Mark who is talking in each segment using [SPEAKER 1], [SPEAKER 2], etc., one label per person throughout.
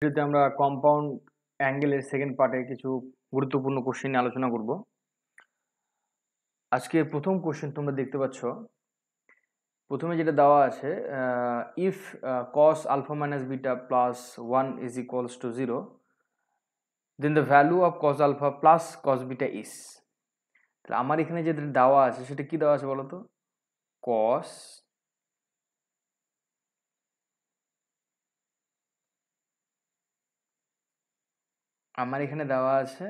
[SPEAKER 1] ভিডিওতে আমরা compound অ্যাঙ্গেলের second পার্টে কিছু গুরুত্বপূর্ণ কোশ্চেন নিয়ে আলোচনা করব। আজকে প্রথম কোশ্চেন তোমরা দেখতে পাচ্ছ, প্রথমে যেটা দেওয়া আছে, if cos alpha minus beta plus 1 is equals to 0, then the value of cos alpha plus cos beta is. তাহলে আমার এখানে যেটা দেওয়া আছে সেটা কি দেওয়া আছে বলো তো? cos আমার এখানে দেওয়া আছে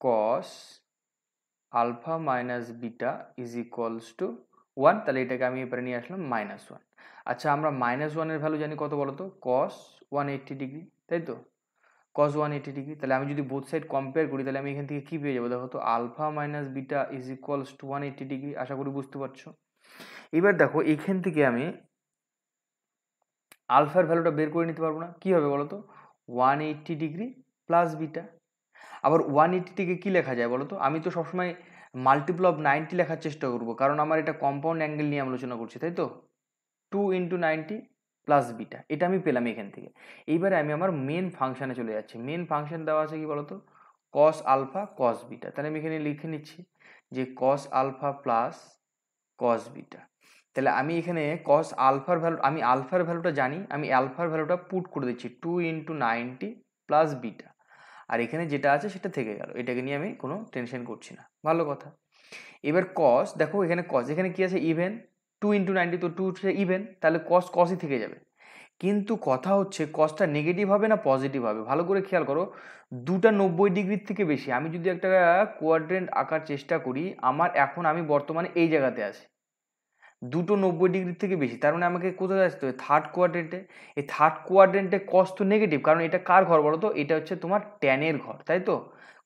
[SPEAKER 1] cos alpha minus beta is equals to 1। তাহলে এটাকে আমি এবারে নিয়ে আসলাম -1। আচ্ছা, আমরা -1-এর ভ্যালু জানি কত বলো তো? cos 180 ডিগ্রি, তাই তো? cos 180 degree. তাহলে আমি যদি বোথ সাইড কম্পেয়ার করি তাহলে আমি এখান থেকে কি পেয়ে যাবো দেখো তো? Alpha minus beta is equals to 180 degree. আশা করি বুঝতে পারছো। এবার দেখো এখান থেকে আমি আলফার ভ্যালুটা বের করে নিতে পারবো না? কি হবে বলো তো? 180 ডিগ্রি প্লাস বিটা। আবার 180 থেকে কি লেখা যায় বলো তো? আমি তো সবসময় মাল্টিপল অফ 90 লেখার চেষ্টা করবো, কারণ আমার এটা কম্পাউন্ড অ্যাঙ্গেল নিয়ে আলোচনা করছি, তাই তো? 2 ইন্টু 90 প্লাস বিটা, এটা আমি পেলাম এখান থেকে। এইবারে আমি আমার মেন ফাংশানে চলে যাচ্ছি। মেন ফাংশন দেওয়া আছে কি বলতো? Cos alpha cos beta. তাহলে আমি এখানে লিখে নিচ্ছি যে cos alpha plus cos beta. তাহলে আমি এখানে কস আলফার ভ্যালু, আমি আলফার ভ্যালুটা জানি, আমি আলফার ভ্যালুটা পুট করে দিচ্ছি 2 ইন্টু 90 প্লাস বিটা। আর এখানে যেটা আছে সেটা থেকে গেল, এটাকে নিয়ে আমি কোনো টেনশন করছি না। ভালো কথা। এবার কস, দেখো এখানে কস, এখানে কি আছে? ইভেন। 2 ইন্টু 90 তো 2 ইভেন, তাহলে কস কসই থেকে যাবে। কিন্তু কথা হচ্ছে কসটা নেগেটিভ হবে না পজিটিভ হবে? ভালো করে খেয়াল করো, দুটা 90 ডিগ্রির থেকে বেশি। আমি যদি একটা কোয়াড্রেন্ট আঁকার চেষ্টা করি, আমি বর্তমানে এই জায়গাতে আছি, দুটো 90 ডিগ্রির থেকে বেশি, তার মানে আমাকে কোথায় আসতে হবে? থার্ড কোয়াড্রেন্টে। এই থার্ড কোয়াড্রেন্টে কস তো নেগেটিভ, কারণ এটা কার ঘর বলো তো? এটা হচ্ছে তোমার ট্যানের ঘর, তাই তো?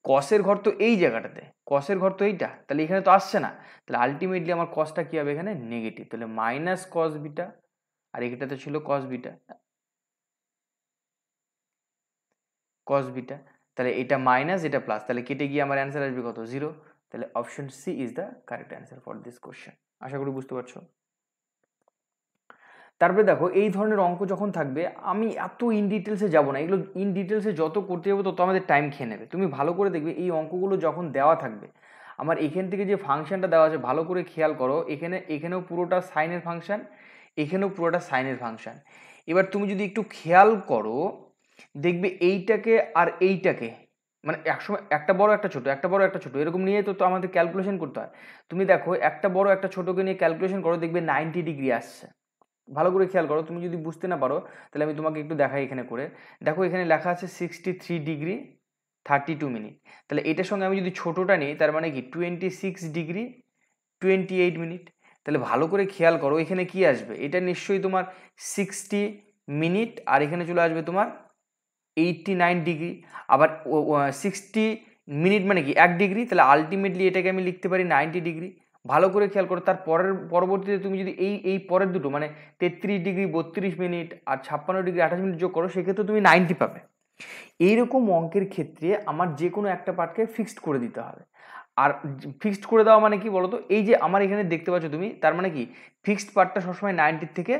[SPEAKER 1] কসের ঘর তো এই জায়গাটাতে, কসের ঘর তো এইটা, তাহলে এখানে তো আসছে না। তাহলে আলটিমেটলি আমার কসটা কি হবে এখানে? নেগেটিভ। তাহলে মাইনাস কস বিটা, আর এটাতে ছিল কস বিটা, কস বিটা। তাহলে এটা মাইনাস, এটা প্লাস, তাহলে কেটে গিয়ে আমার অ্যান্সার আসবে কত? 0। তাহলে option C is the correct answer for this question. আশা করি বুঝতে পারছো। তারপরে দেখো, এই ধরনের অঙ্ক যখন থাকবে, আমি এত ইন ডিটেলসে যাব না। এগুলো ইন ডিটেলসে যত করতে যাবো তত আমাদের টাইম খেয়ে নেবে। তুমি ভালো করে দেখবে এই অঙ্কগুলো যখন দেওয়া থাকবে, আমার এখান থেকে যে ফাংশনটা দেওয়া আছে ভালো করে খেয়াল করো, এখানেও পুরোটা সাইনের ফাংশন, এখানেও পুরোটা সাইনের ফাংশন। এবার তুমি যদি একটু খেয়াল করো, দেখবে এইটাকে আর এইটাকে, মানে একসময় একটা বড় একটা ছোট, একটা বড় একটা ছোট, এরকম নিয়ে তো আমাদের ক্যালকুলেশন করতে হয়। তুমি দেখো একটা বড় একটা ছোটকে নিয়ে ক্যালকুলেশন করো, দেখবে 90 ডিগ্রি আসছে। ভালো করে খেয়াল করো, তুমি যদি বুঝতে না পারো তাহলে আমি তোমাকে একটু দেখাই এখানে করে। দেখো এখানে লেখা আছে 63 ডিগ্রি 32 মিনিট। তাহলে এটার সঙ্গে আমি যদি ছোটোটা নিই, তার মানে কি 26 ডিগ্রি 28 মিনিট। তাহলে ভালো করে খেয়াল করো এখানে কি আসবে, এটা নিশ্চয়ই তোমার 60 মিনিট, আর এখানে চলে আসবে তোমার 89 ডিগ্রি। আবার 60 মিনিট মানে কি 1 ডিগ্রি, তাহলে আলটিমেটলি এটাকে আমি লিখতে পারি 90 ডিগ্রি। ভালো করে খেয়াল করো, তার পরবর্তীতে তুমি যদি এই পরের দুটো মানে 33 ডিগ্রি 32 মিনিট আর 56 ডিগ্রি 28 মিনিট যোগ করো, সেক্ষেত্রে তুমি 90 পাবে। এইরকম অঙ্কের ক্ষেত্রে আমার যে কোনো একটা পার্টকে ফিক্সড করে দিতে হবে। আর ফিক্সড করে দেওয়া মানে কি বলতো? এই যে আমার এখানে দেখতে পাচ্ছ তুমি, তার মানে কি ফিক্সড পার্টটা সবসময় 90 থেকে,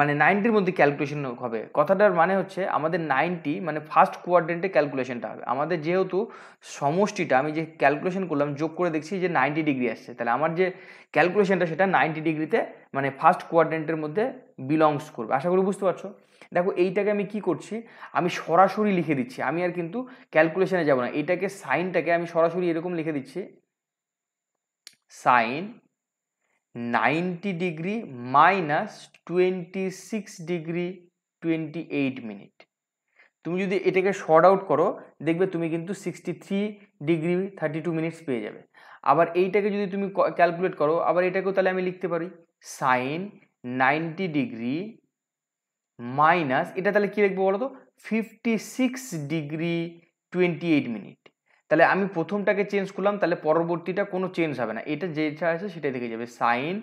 [SPEAKER 1] মানে 90-র মধ্যে ক্যালকুলেশন হবে। কথাটার মানে হচ্ছে আমাদের 90 মানে ফার্স্ট কোয়াড্রেন্টে ক্যালকুলেশনটা হবে আমাদের। যেহেতু সমষ্টিটা আমি যে ক্যালকুলেশন করলাম যোগ করে দেখছি যে 90 ডিগ্রি আসছে, তাহলে আমার যে ক্যালকুলেশনটা সেটা 90 ডিগ্রিতে মানে ফার্স্ট কোয়াড্রেন্টের মধ্যে বিলংস করবে। আশা করি বুঝতে পারছো। দেখো এইটাকে আমি কি করছি, আমি সরাসরি লিখে দিচ্ছি, আমি আর কিন্তু ক্যালকুলেশনে যাব না। এটাকে সাইনটাকে আমি সরাসরি এরকম লিখে দিচ্ছি, sine 90 degree minus 26 degree 28 minute. তুমি যদি এটাকে শর্ট আউট করো, দেখবে তুমি কিন্তু 63 ডিগ্রি 32 মিনিটস পেয়ে যাবে। আবার এইটাকে যদি তুমি ক্যালকুলেট করো, আবার এটাকেও তাহলে আমি লিখতে পারি সাইন 90 ডিগ্রি মাইনাস, এটা তাহলে কি লিখবো বলো তো? 56 ডিগ্রি 28 মিনিট। তাহলে আমি প্রথমটাকে চেঞ্জ করলাম, তাহলে পরবর্তীটা কোনো চেঞ্জ হবে না, এটা যেটা আছে সেটাই থেকে যাবে। Sine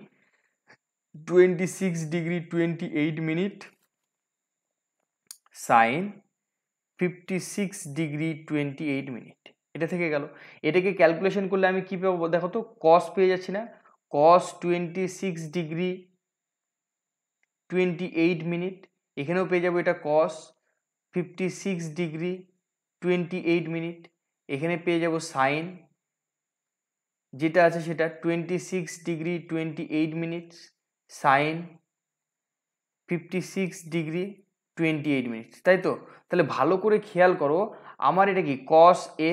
[SPEAKER 1] 26 degree 28 minute sine 56 degree 28 minute, এটা থেকে গেল। এটাকে ক্যালকুলেশন করলে আমি কি পাবো দেখো তো? কস পেয়ে যাচ্ছি না? কস 26 ডিগ্রি 28 মিনিট, এখানেও পেয়ে যাবো এটা কস 56 ডিগ্রি 28 মিনিট, এখানে পেয়ে যাব সাইন যেটা আছে সেটা 26 degree 28 minute sine 56 degree 28 minute, তাই তো? তাহলে ভালো করে খেয়াল করো, আমার এটা কি কস এ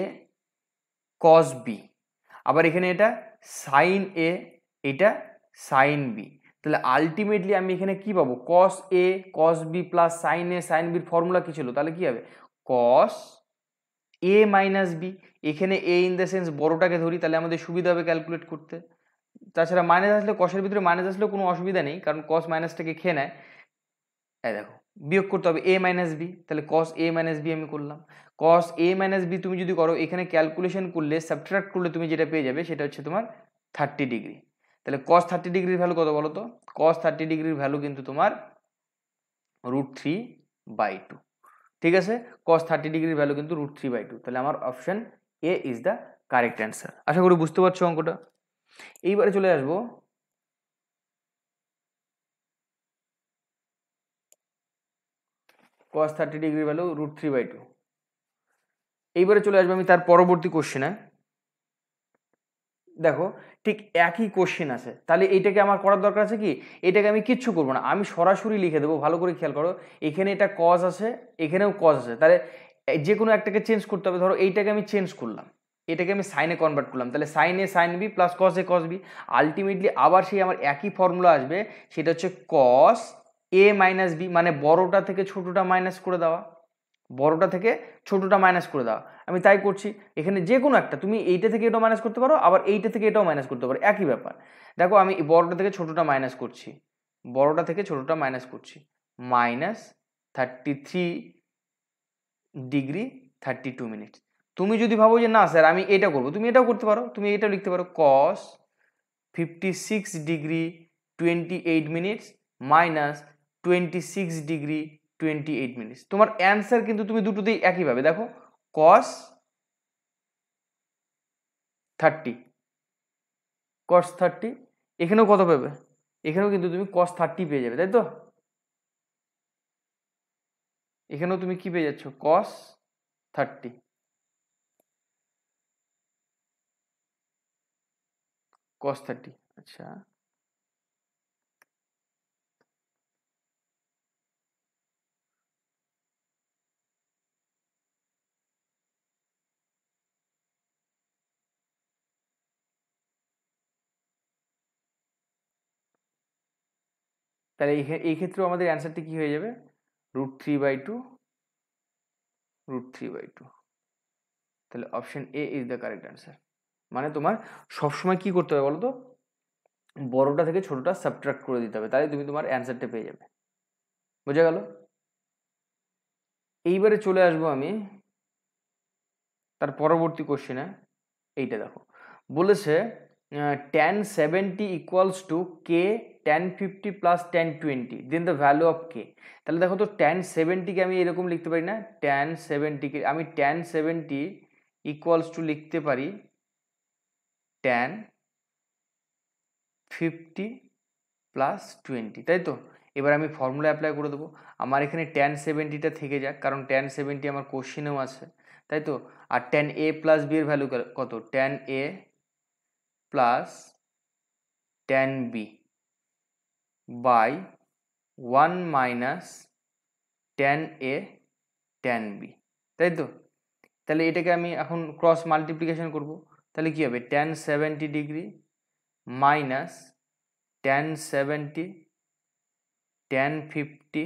[SPEAKER 1] কস বি, আবার এখানে এটা সাইন এ, এটা সাইন বি। তাহলে আলটিমেটলি আমি এখানে কি পাবো, কস এ কস বি প্লাস সাইন এ সাইন বির ফর্মুলা কি ছিল, তাহলে কি হবে কস এ মাইনাস বি। এখানে এ ইন দ্য সেন্স বড়টাকে ধরি, তাহলে আমাদের সুবিধা হবে ক্যালকুলেট করতে। তাছাড়া মাইনাস আসলে, কসের ভিতরে মাইনাস আসলেও কোনো অসুবিধা নেই, কারণ কস মাইনাসটাকে খেয়ে নেয়। এই দেখো বিয়োগ করতে হবে এ মাইনাস বি, তাহলে কস এ মাইনাস বি আমি করলাম। কস এ মাইনাস বি তুমি যদি করো, এখানে ক্যালকুলেশন করলে সাবট্রাক্ট করলে তুমি যেটা পেয়ে যাবে সেটা হচ্ছে তোমার 30 ডিগ্রি। তাহলে কস 30 ডিগ্রির ভ্যালু কত বলো তো? কস 30 ডিগ্রির ভ্যালু কিন্তু তোমার √3/2। ঠিক আছে, কস 30 ডিগ্রির ভ্যালু কিন্তু √3/2। তাহলে আমার option A is the correct answer. আশা করি বুঝতে পারছো অঙ্কটা। এইবারে চলে আসবো cos 30 ডিগ্রি ভ্যালু √3/2। এইবারে চলে আসবো আমি তার পরবর্তী কোশ্চেনে। দেখো ঠিক একই কোশ্চেন আছে, তাহলে এইটাকে আমার করার দরকার আছে কি, এটাকে আমি কিচ্ছু করবো না, আমি সরাসরি লিখে দেবো। ভালো করে খেয়াল করো, এখানে এটা কজ আছে, এখানেও কজ আছে, তাহলে যে কোনো একটাকে চেঞ্জ করতে হবে। ধরো এইটাকে আমি চেঞ্জ করলাম, এটাকে আমি সাইনে কনভার্ট করলাম, তাহলে সাইন এ সাইন বি প্লাস কস এ কস বি। আলটিমেটলি আবার সেই আমার একই ফর্মুলা আসবে, সেটা হচ্ছে কস এ মাইনাস বি, মানে বড়টা থেকে ছোটটা মাইনাস করে দেওয়া, বড়টা থেকে ছোটটা মাইনাস করে দেওয়া। আমি তাই করছি, এখানে যে কোনো একটা তুমি এইটা থেকে এটাও মাইনাস করতে পারো, আবার এইটা থেকে এটাও মাইনাস করতে পারো, একই ব্যাপার। দেখো আমি বড়টা থেকে ছোটটা মাইনাস করছি, বড়টা থেকে ছোটটা মাইনাস করছি, মাইনাস 33 ডিগ্রি 32 মিনিট। তুমি যদি ভাবো যে না স্যার আমি এটা করবো, তুমি এটাও করতে পারো, তুমি এটাও লিখতে পারো কস 56 degree 28 minutes minus 26 degree 28 minutes. তোমার অ্যান্সার কিন্তু তুমি দুটোতেই একই পাবে। দেখো কস 30, কস 30, এখানেও কত পাবে, এখানেও কিন্তু তুমি কস 30 পেয়ে যাবে, তাই তো? এখানেও তুমি কি পেয়ে যাচ্ছ, কস 30, কস 30। আচ্ছা তাহলে এই ক্ষেত্রেও আমাদের অ্যান্সারটি কি হয়ে যাবে, √3/2, √3/2। তাহলে option A is the correct answer. মানে তোমার সবসময় কি করতে হবে বলো তো, বড়টা থেকে ছোটটা সাবট্রাক্ট করে দিতে হবে, তাহলে তুমি তোমার অ্যান্সারটা পেয়ে যাবে। বোঝা গেল? এইবারে চলে আসবো আমি তার পরবর্তী কোশ্চেনে। এইটা দেখো বলেছে tan 70 equals to K tan 50 plus tan 20, then the value of K. তাহলে দেখো তো tan 70কে আমি এরকম লিখতে পারি না, tan 70কে আমি tan 70 ইকুয়ালস টু লিখতে পারি tan 50 প্লাস 20, তাই তো? এবার আমি ফর্মুলা অ্যাপ্লাই করে দেবো। আমার এখানে tan 70টা থেকে যাক, কারণ tan 70 আমার কোশ্চেনেও আছে, তাই তো? আর tan a প্লাস বি এর ভ্যালু কত, tan a plus tan b by 1 minus tan a tan b, তাই তো? তাহলে এটাকে আমি এখন ক্রস মাল্টিপ্লিকেশন করব, তাহলে কি হবে tan 70 degree minus tan 70 tan 50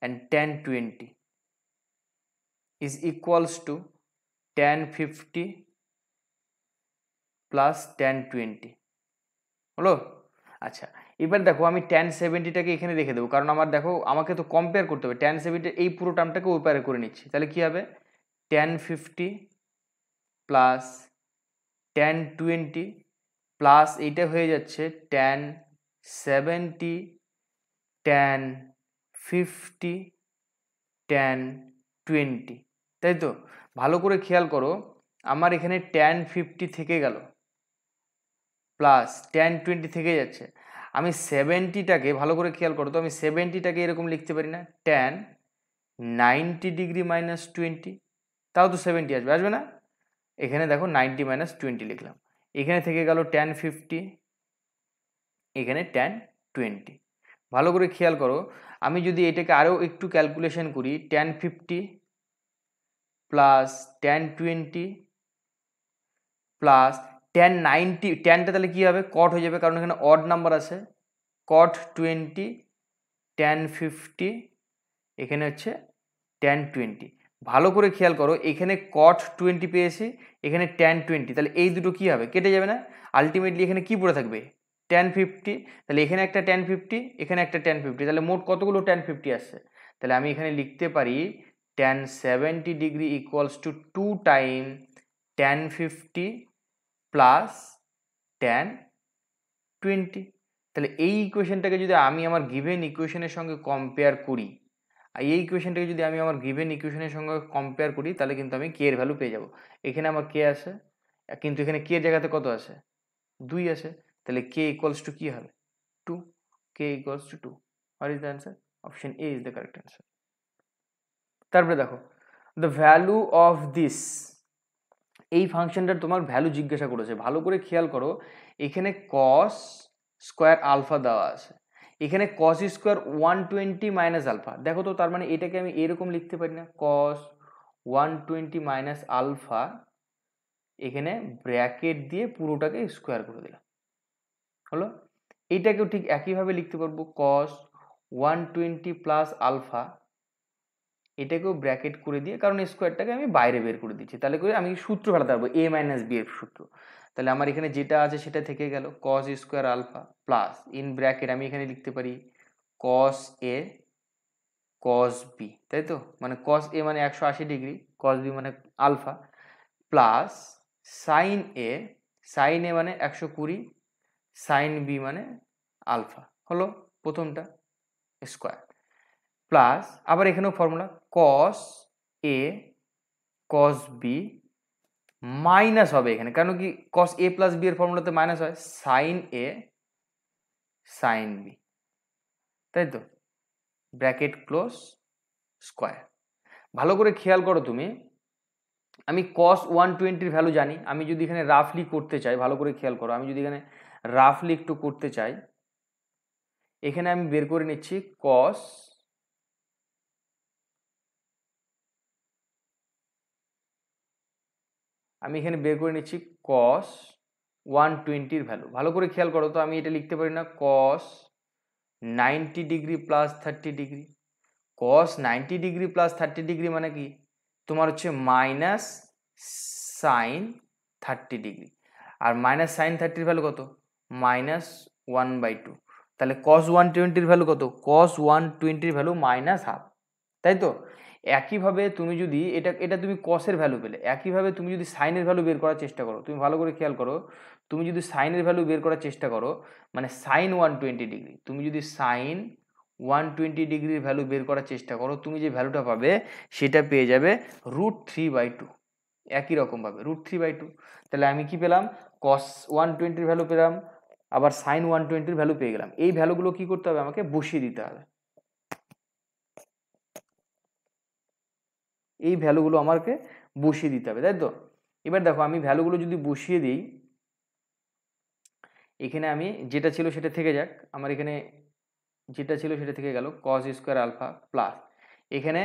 [SPEAKER 1] and tan 20 is equals to tan 50 plus tan 20 হলো। আচ্ছা এবার দেখো আমি tan 70টাকে এখানে রেখে দেবো, কারণ আমার দেখো আমাকে তো কম্পেয়ার করতে হবে, tan 70 এই পুরো টার্মটাকে ওই পারে করে নিচ্ছি, তাহলে কি হবে tan 50 প্লাস tan 20 প্লাস এইটা হয়ে যাচ্ছে tan 70 tan 50 tan 20, তাই তো? ভালো করে খেয়াল করো, আমার এখানে tan 50 থেকে গেল প্লাস tan 20 থেকে যাচ্ছে। আমি 70টাকে ভালো করে খেয়াল করো তো, আমি 70টাকে এরকম লিখতে পারি না tan 90 ডিগ্রি মাইনাস 20, তাও তো 70 আসবে, আসবে না? এখানে দেখো 90 মাইনাস 20 লিখলাম, এখানে থেকে গেল tan 50, এখানে tan 20। ভালো করে খেয়াল করো, আমি যদি এটাকে আরও একটু ক্যালকুলেশন করি, tan 50 plus tan 20 plus tan 90, ট্যানটা তাহলে কী হবে, কট হয়ে যাবে কারণ এখানে অড নাম্বার আছে, cot 20 tan 50, এখানে হচ্ছে tan 20। ভালো করে খেয়াল করো, এখানে cot 20 পেয়েছি, এখানে tan 20, তাহলে এই দুটো কী হবে, কেটে যাবে না? আলটিমেটলি এখানে কি পড়ে থাকবে, tan 50, তাহলে এখানে একটা tan 50, এখানে একটা tan 50, তাহলে মোট কতগুলো tan 50 আসছে? তাহলে আমি এখানে লিখতে পারি tan 70 degree equals to 2 time tan 50 plus tan 20। তাহলে এই ইকুয়েশনটাকে যদি আমি আমার গিভেন ইকুয়েশনের সঙ্গে কম্পেয়ার করি, আর এই ইকুয়েশনটাকে যদি আমি আমার গিভেন ইকুয়েশনের সঙ্গে কম্পেয়ার করি, তাহলে কিন্তু আমি কে এর ভ্যালু পেয়ে যাব। এখানে আমার কে আছে, কিন্তু এখানে কে এর জায়গাতে কত আছে, 2 আছে, তাহলে কে ইকুয়ালস টু কী হবে, 2, K equals to 2। What is the answer? Option A is the correct answer. তারপরে দেখো, দ্য ভ্যালু অফ দিস, এই ফাংশনটার তোমার ভ্যালু জিজ্ঞাসা করেছে, ভালো করে খেয়াল করো, এখানে কস স্কোয়ার আলফা দেওয়া আছে, এখানে কস স্কোয়ার 120 মাইনাস আলফা, দেখো তো, তার মানে এটাকে আমি এরকম লিখতে পারি না, কস 120 মাইনাস আলফা, এখানে ব্র্যাকেট দিয়ে পুরোটাকে স্কোয়ার করে দিলাম, হলো। এইটাকেও ঠিক একইভাবে লিখতে পারবো, কস 120 প্লাস আলফা, এটাকেও ব্র্যাকেট করে দিয়ে, কারণ স্কোয়ারটাকে আমি বাইরে বের করে দিচ্ছি, তাহলে করে আমি সূত্র ফেলাতে পারবো, এ মাইনাস বি এর সূত্র। তাহলে আমার এখানে যেটা আছে সেটা থেকে গেল, cos square alpha plus in bracket আমি এখানে লিখতে পারি কস এ কস বি, তাই তো, মানে কস এ মানে 180 ডিগ্রি, কস বি মানে আলফা, প্লাস সাইন এ মানে 120, সাইন বি মানে আলফা, হলো প্রথমটা স্কোয়ার, প্লাস আবার এখানেও ফর্মুলা কস এ কস বি মাইনাস হবে এখানে, কারণ কি কস এ প্লাস বি এর ফর্মুলাতে মাইনাস হয়, সাইন এ সাইন বি, তাই তো, ব্র্যাকেট ক্লোজ স্কোয়ার। ভালো করে খেয়াল করো তুমি, আমি কস 120 ভ্যালু জানি, আমি যদি এখানে রাফলি করতে চাই, ভালো করে খেয়াল করো, আমি যদি এখানে রাফলি একটু করতে চাই, এখানে আমি বের করে নিচ্ছি কস, আমি এখানে বের করে নিচ্ছি কস 120 ভ্যালু, ভালো করে খেয়াল করো তো, আমি এটা লিখতে পারি না কস 90 ডিগ্রি প্লাস 30 ডিগ্রি, কস 90 ডিগ্রি প্লাস 30 ডিগ্রি মানে কি, তোমার হচ্ছে মাইনাস সাইন 30 ডিগ্রি, আর মাইনাস সাইন 30 ভ্যালু কত, -1/2, তাহলে কস 120 ভ্যালু কত, কস 120 ভ্যালু -1/2, তাই তো। একইভাবে তুমি যদি এটা তুমি কসের ভ্যালু পেলে, একইভাবে তুমি যদি সাইনের ভ্যালু বের করার চেষ্টা করো, তুমি ভালো করে খেয়াল করো, তুমি যদি সাইনের ভ্যালু বের করার চেষ্টা করো, মানে সাইন 120 ডিগ্রি, তুমি যদি সাইন 120 ডিগ্রির ভ্যালু বের করার চেষ্টা করো, তুমি যে ভ্যালুটা পাবে সেটা পেয়ে যাবে √3/2, একই রকমভাবে √3/2। তাহলে আমি কি পেলাম, কস 120 ভ্যালু পেলাম, আবার সাইন 120 ভ্যালু পেয়ে গেলাম। এই ভ্যালুগুলো কি করতে হবে, আমাকে বসিয়ে দিতে হবে, এই ভ্যালুগুলো আমাকে বসিয়ে দিতে হবে, তাই তো। এবার দেখো, আমি ভ্যালুগুলো যদি বসিয়ে দিই, এখানে আমি যেটা ছিল সেটা থেকে যাক, আমার এখানে যেটা ছিল সেটা থেকে গেল, কস স্কোয়ার আলফা প্লাস এখানে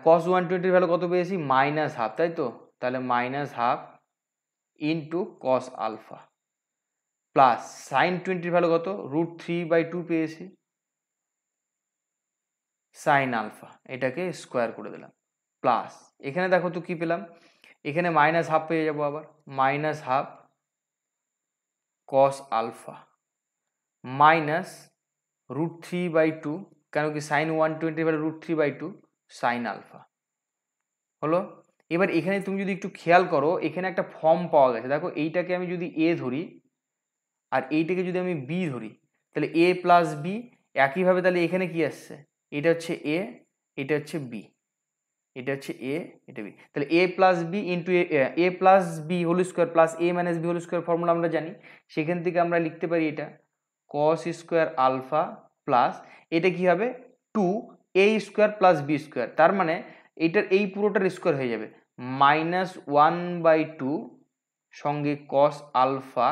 [SPEAKER 1] কস 120 ভ্যালু কত পেয়েছি, -1/2, তাই তো, তাহলে -1/2 into cos alpha, plus sine 20 value কত, √3/2 পেয়েছি, সাইন আলফা, এটাকে স্কোয়ার করে দিলাম, প্লাস এখানে দেখো তো কি পেলাম, এখানে -1/2 পেয়ে যাবো, আবার -1/2 কস আলফা মাইনাস √3/2, কেন কি সাইন 120 ভ্যালু √3/2 সাইন আলফা, হলো। এবার এখানে তুমি যদি একটু খেয়াল করো, এখানে একটা ফর্ম পাওয়া গেছে, দেখো এইটাকে আমি যদি এ ধরি আর এইটাকে যদি আমি বি ধরি, তাহলে এ প্লাস বি, একইভাবে তাহলে এখানে কি আসছে, এটা হচ্ছে এ, এটা হচ্ছে বি, এটা হচ্ছে এ, এটা বি, তাহলে A plus B into A plus B whole square plus A minus B whole square formula আমরা জানি, সেখান থেকে আমরা লিখতে পারি এটা কস স্কোয়ার আলফা প্লাস এটা কি হবে 2 এ স্কোয়ার প্লাস বি স্কোয়ার, তার মানে এইটার এই পুরোটার স্কোয়ার হয়ে যাবে -1/2 সঙ্গে কস আলফা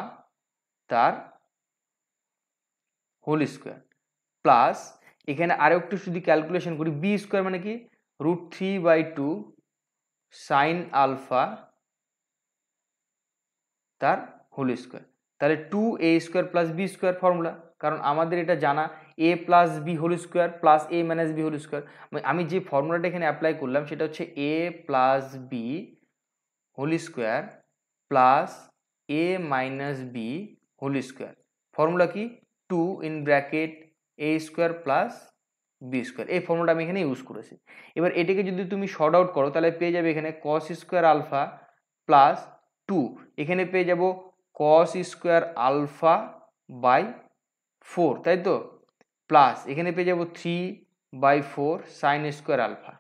[SPEAKER 1] তার হোল স্কোয়ার প্লাস এখানে আরও একটু যদি ক্যালকুলেশন করি বি স্কোয়ার মানে কি √3/2 সাইন আলফা তার হোল স্কোয়ার। তাহলে 2a square plus b square formula, কারণ আমাদের এটা জানা a plus B whole square plus a minus B whole square. আমি যে ফর্মুলাটা এখানে অ্যাপ্লাই করলাম সেটা হচ্ছে a plus B whole square plus a minus B whole square. Formula কি 2 in bracket a square plus b square. এই ফর্মুলাটা আমি এখানে ইউজ করেছি। এবার এটাকে যদি তুমি শর্ট আউট করো তাহলে পেয়ে যাবে এখানে কস স্কোয়ার আলফা প্লাস 2, এখানে পেয়ে যাব কস স্কোয়ার আলফা বাই 4, তাই তো, প্লাস এখানে পেয়ে যাব 3/4 সাইন স্কোয়ার আলফা।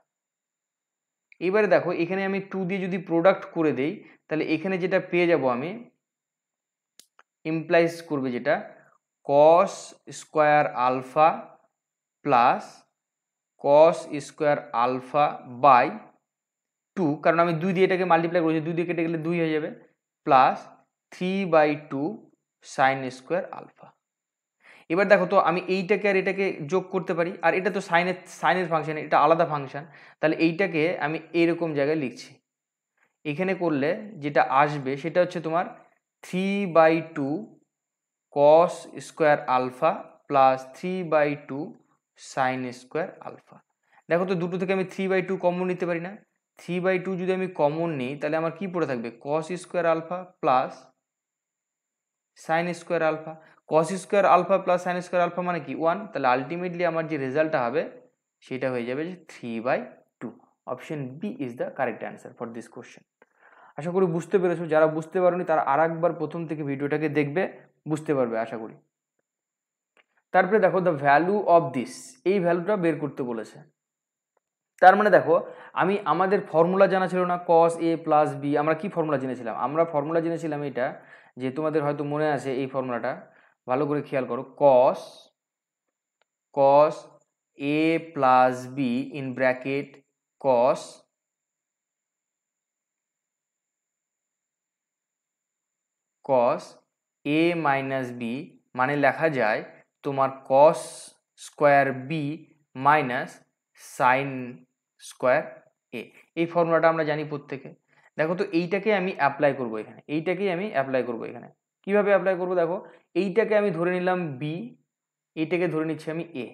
[SPEAKER 1] এবারে দেখো এখানে আমি 2 দিয়ে যদি প্রোডাক্ট করে দেই তাহলে এখানে যেটা পেয়ে যাব আমি ইমপ্লাইজ করবে যেটা cos square alpha plus cos square alpha by 2, কারণ আমি 2 দিয়ে এটাকে মাল্টিপ্লাই করেছি, 2 দিয়ে কেটে গেলে 2 হয়ে যাবে, প্লাস 3/2 সাইন স্কোয়ার আলফা। এবার দেখো তো আমি এইটাকে আর এটাকে যোগ করতে পারি, আর এটা তো সাইনের ফাংশন, এটা আলাদা ফাংশন, তাহলে এইটাকে আমি এইরকম জায়গায় লিখছি। এখানে করলে যেটা আসবে সেটা হচ্ছে তোমার 3/2 cos square alpha plus 3/2 sine square alpha. দেখো তো দুটো থেকে আমি 3/2 কমন নিতে পারি না? 3/2 যদি আমি কমন নিই তাহলে আমার কি পড়ে থাকবে cos square alpha plus sine square alpha. Cos square alpha plus sine square alpha মানে কি 1, তাহলে আলটিমেটলি আমার যে রেজাল্টটা হবে সেটা হয়ে যাবে যে 3/2। Option B is the correct answer for this question. আশা করি বুঝতে পেরেছো, যারা বুঝতে পারোনি তারা আরেকবার প্রথম থেকে ভিডিওটাকে দেখবে, বুঝতে পারবে আশা করি। তারপরে দেখো দ্য ভ্যালু অফ দিস, এই ভ্যালুটা বের করতে বলেছে। তার মানে দেখো আমি আমাদের ফর্মুলা জানা ছিল না কস এ প্লাস বি, আমরা কি ফর্মুলা জেনেছিলাম? আমরা ফর্মুলা জেনেছিলাম এটা, যে তোমাদের হয়তো মনে আছে এই ফর্মুলাটা, ভালো করে খেয়াল করো, cos A plus B in bracket cos A minus B মানে লেখা যায় তোমার cos square B minus sine square A. এই ফর্মুলাটা আমরা জানি প্রত্যেকে। দেখো তো এইটাকে আমি অ্যাপ্লাই করবো এখানে, এইটাকেই আমি অ্যাপ্লাই করবো এখানে। কিভাবে অ্যাপ্লাই করবো দেখো, এইটাকে আমি ধরে নিলাম বি, এইটাকে ধরে নিচ্ছি আমি এ,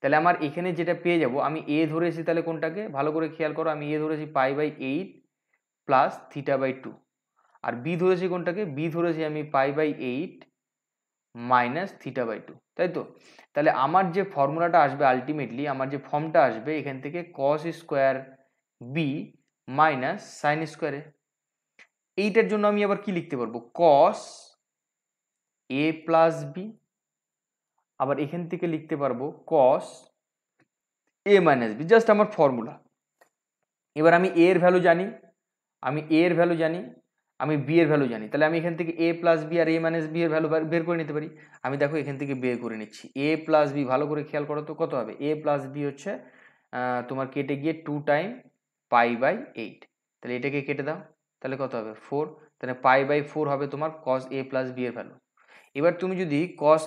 [SPEAKER 1] তাহলে আমার এখানে যেটা পেয়ে যাব, আমি এ ধরেছি তাহলে কোনটাকে ভালো করে খেয়াল করো, আমি এ ধরেছি π/8 প্লাস θ/2, আর বি ধরেছি কোনটাকে, বি ধরেছি আমি π/8 মাইনাস θ/2, তাই তো। তাহলে আমার যে ফর্মুলাটা আসবে আলটিমেটলি, আমার যে ফর্মটা আসবে এখান থেকে cos square B minus sine square A. এইটার জন্য আমি আবার কি লিখতে পারবো, কস এ প্লাস বি, আবার এখান থেকে লিখতে পারবো কস এ মাইনাস বি, জাস্ট আমার ফর্মুলা। এবার আমি এ এর ভ্যালু জানি, আমি এ এর ভ্যালু জানি, আমি বি এর ভ্যালু জানি, তাহলে আমি এখান থেকে এ প্লাস বি আর এ মাইনাস বি এর ভ্যালু বের করে নিতে পারি। আমি দেখো এখান থেকে বের করে নিচ্ছি এ প্লাস বি, ভালো করে খেয়াল করো তো কত হবে, এ প্লাস বি হচ্ছে তোমার কেটে গিয়ে 2 টাইম π/8, তাহলে এটাকে কেটে দাও, তাহলে কত হবে 4, তাহলে π/4 হবে তোমার কস এ প্লাস বি এর ভ্যালু। এবার তুমি যদি কস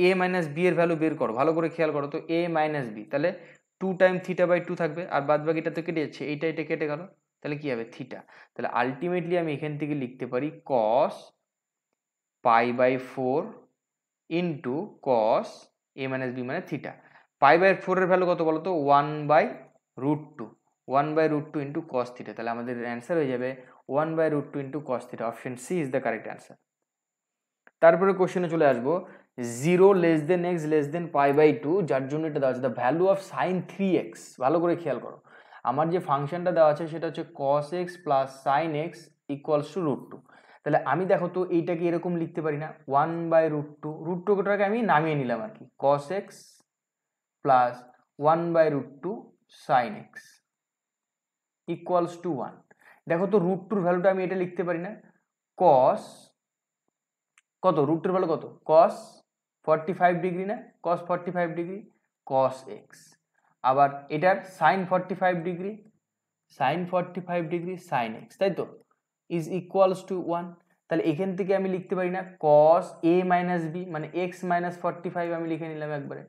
[SPEAKER 1] এ মাইনাস বি এর ভ্যালু বের করো, ভালো করে খেয়াল করো তো, এ মাইনাস বি, তাহলে 2 টাইম θ/2 থাকবে, আর বাদ বাকিটা তো কেটে যাচ্ছে, এটা কেটে গেল, তাহলে কি হবে থিটা। তাহলে আলটিমেটলি আমি এখান থেকে লিখতে পারি কস π/4 into cos A minus B মানে থিটা। π/4 এর ভ্যালু কত বলো তো 1/√2, 1/√2 ইন্টু কস থিটা, তাহলে আমাদের অ্যান্সার হয়ে যাবে 1/√2 into cos theta. Option C is the correct answer. তারপরে কোশ্চেনে চলে আসবো 0 less than x less than π/2, যার জন্য এটা দেওয়া আছে the value of sign 3x। ভালো করে খেয়াল করো, আমার যে ফাংশনটা দেওয়া আছে সেটা হচ্ছে cos x plus sign x equals to √2। তাহলে আমি দেখো তো এইটাকে এরকম লিখতে পারি না 1/√2, √2টাকে আমি নামিয়ে নিলাম আর কি, cos x plus 1/√2 sine x equals to 1। দেখো তো √2 ভ্যালুটা আমি এটা লিখতে পারি না, cos কত, √2 ভ্যালু কত, cos 45 ডিগ্রি না, cos 45 ডিগ্রি cos x আবার এটার sine 45 degree, sine 45 degree sine x, তাই তো, ইজ ইকুয়ালস টু 1। তাহলে এখান থেকে আমি লিখতে পারি না কস এ মাইনাস বি, মানে এক্স মাইনাস 45 আমি লিখে নিলাম একবারে।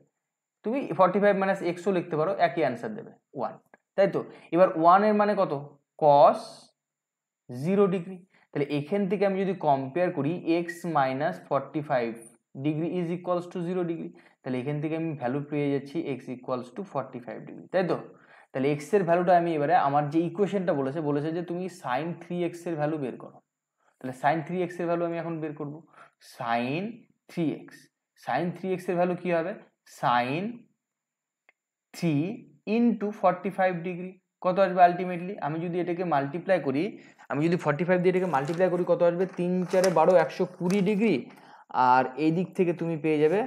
[SPEAKER 1] তুমি 45 মাইনাস এক্সও লিখতে পারো, একই অ্যান্সার দেবে 1, তাই তো। এবার 1 এর মানে কত, কস 0 ডিগ্রি। তাহলে এখান থেকে আমি যদি কম্পেয়ার করি x minus 45 degree is equals to 0 degree, তাহলে এখান থেকে আমি ভ্যালু পেয়ে যাচ্ছি এক্স ইকুয়ালস টু 45 ডিগ্রি, তাই তো। তাহলে এক্স এর ভ্যালুটা আমি এবারে আমার যে ইকুয়েশনটা বলেছে যে তুমি সাইন 3x এর ভ্যালু বের করো। তাহলে সাইন 3x এর ভ্যালু আমি এখন বের করব। সাইন 3x, সাইন 3x এর ভ্যালু কি হবে, সাইন 3 ইন্টু 45 ডিগ্রি, কত আসবে আলটিমেটলি, আমি যদি এটাকে মাল্টিপ্লাই করি, আমি যদি 45 দিয়ে এটাকে মাল্টিপ্লাই করি কত আসবে, 3 4 12 120 ডিগ্রি। আর এই দিক থেকে তুমি পেয়ে যাবে,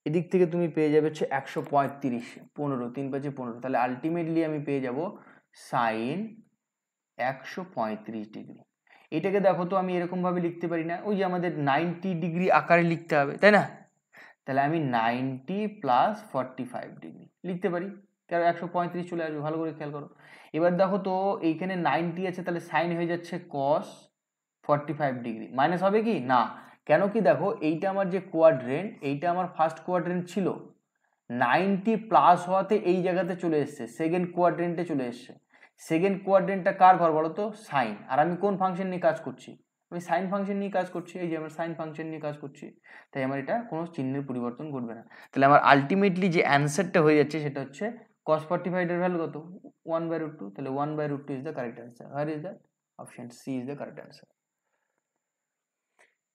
[SPEAKER 1] এদিক থেকে তুমি পেয়ে যাবে হচ্ছে 135, 15, 3 5 15, তাহলে আলটিমেটলি আমি পেয়ে যাব সাইন 135 ডিগ্রি। এটাকে দেখো তো আমি এরকম ভাবে লিখতে পারি না, ওই যে আমাদের 90 ডিগ্রি আকারে লিখতে হবে, তাই না। তাহলে আমি 90 প্লাস 45 ডিগ্রি লিখতে পারি, কারণ 135 চলে আসবে, ভালো করে খেয়াল করো। এবার দেখো তো এইখানে 90 আছে, তাহলে সাইন হয়ে যাচ্ছে কস 45 ডিগ্রি, মাইনাস হবে কি না, কেন কি দেখো এইটা আমার যে কোয়াড্রেন্ট, এইটা আমার ফার্স্ট কোয়াড্রেন্ট ছিল, 90 প্লাস হওয়াতে এই জায়গাতে চলে এসছে, সেকেন্ড কোয়াড্রেন্টে চলে এসছে। সেকেন্ড কোয়াড্রেন্টটা কার ঘর বলো তো, সাইন। আর আমি কোন ফাংশন নিয়ে কাজ করছি, আমি সাইন ফাংশন নিয়ে কাজ করছি, এই যে আমার সাইন ফাংশন নিয়ে কাজ করছি, তাই আমার এটা কোনো চিহ্নের পরিবর্তন করবে না। তাহলে আমার আলটিমেটলি যে অ্যান্সারটা হয়ে যাচ্ছে সেটা হচ্ছে cos 45 এর ভ্যালু কত, 1/√2, তাহলে 1/√2 is the correct answer. Where is that, option C is the correct answer.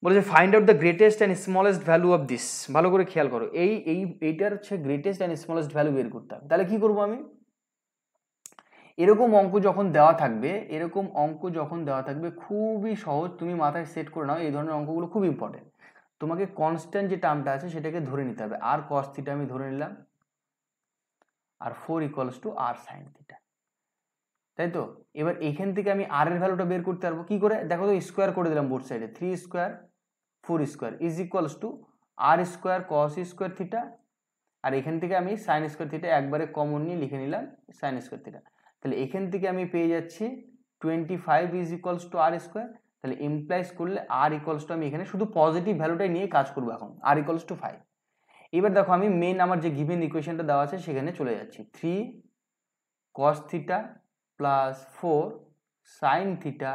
[SPEAKER 1] বলেছে find out the greatest and smallest value of this, ভালো করে খেয়াল করো, এইটার হচ্ছে গ্রেটেস্ট অ্যান্ড স্মলেস্ট ভ্যালু বের করতে হবে। তাহলে কি করবো আমি, এরকম অঙ্ক যখন দেওয়া থাকবে, এরকম অঙ্ক যখন দেওয়া থাকবে খুবই সহজ, তুমি মাথায় সেট করে নাও, এই ধরনের অঙ্কগুলো খুব ইম্পর্টেন্ট। তোমাকে কনস্ট্যান্ট যে টার্মটা আছে সেটাকে ধরে নিতে হবে, আর কস থিটা আমি ধরে নিলাম, আর 4 equals to r sine theta, তাই তো। এবার এখান থেকে আমি আর এর ভ্যালুটা বের করতে পারবো কি করে, দেখো তো স্কোয়ার করে দিলাম বোথ সাইডে, 3 square 4 square is equals to R square cos square theta, আর এখান থেকে আমি সাইন স্কোয়ার থিটা একবারে কমন নিয়ে লিখে নিলাম সাইন স্কোয়ার থিটা। তাহলে এখান থেকে আমি পেয়ে যাচ্ছি 25 is equals to R square, তাহলে ইমপ্লাইজ করলে আর ইকুয়ালস টু, আমি এখানে শুধু পজিটিভ ভ্যালুটাই নিয়ে কাজ করবো এখন, আর ইকুয়ালস টু 5। এবার দেখো আমি মেন আমার যে গিভেন ইকুয়েশনটা দেওয়া আছে সেখানে চলে যাচ্ছি, 3 cos theta plus 4 sign theta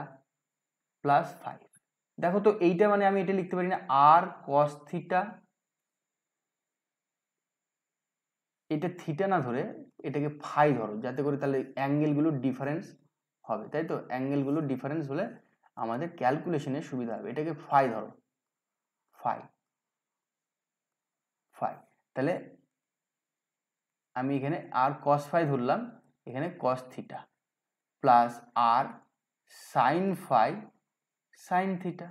[SPEAKER 1] plus 5। দেখো তো এইটা মানে আমি এটা লিখতে পারি না আর cos থিটা, এটা থিটা না ধরে এটাকে ফাই ধরো, যাতে করে তাহলে অ্যাঙ্গেলগুলোর ডিফারেন্স হবে, তাই তো। অ্যাঙ্গেলগুলোর ডিফারেন্স হলে আমাদের ক্যালকুলেশনের সুবিধা হবে, এটাকে ফাই ধরো, ফাই ফাই। তাহলে আমি এখানে আর cos ফাই ধরলাম, এখানে cos theta plus R sine phi sine theta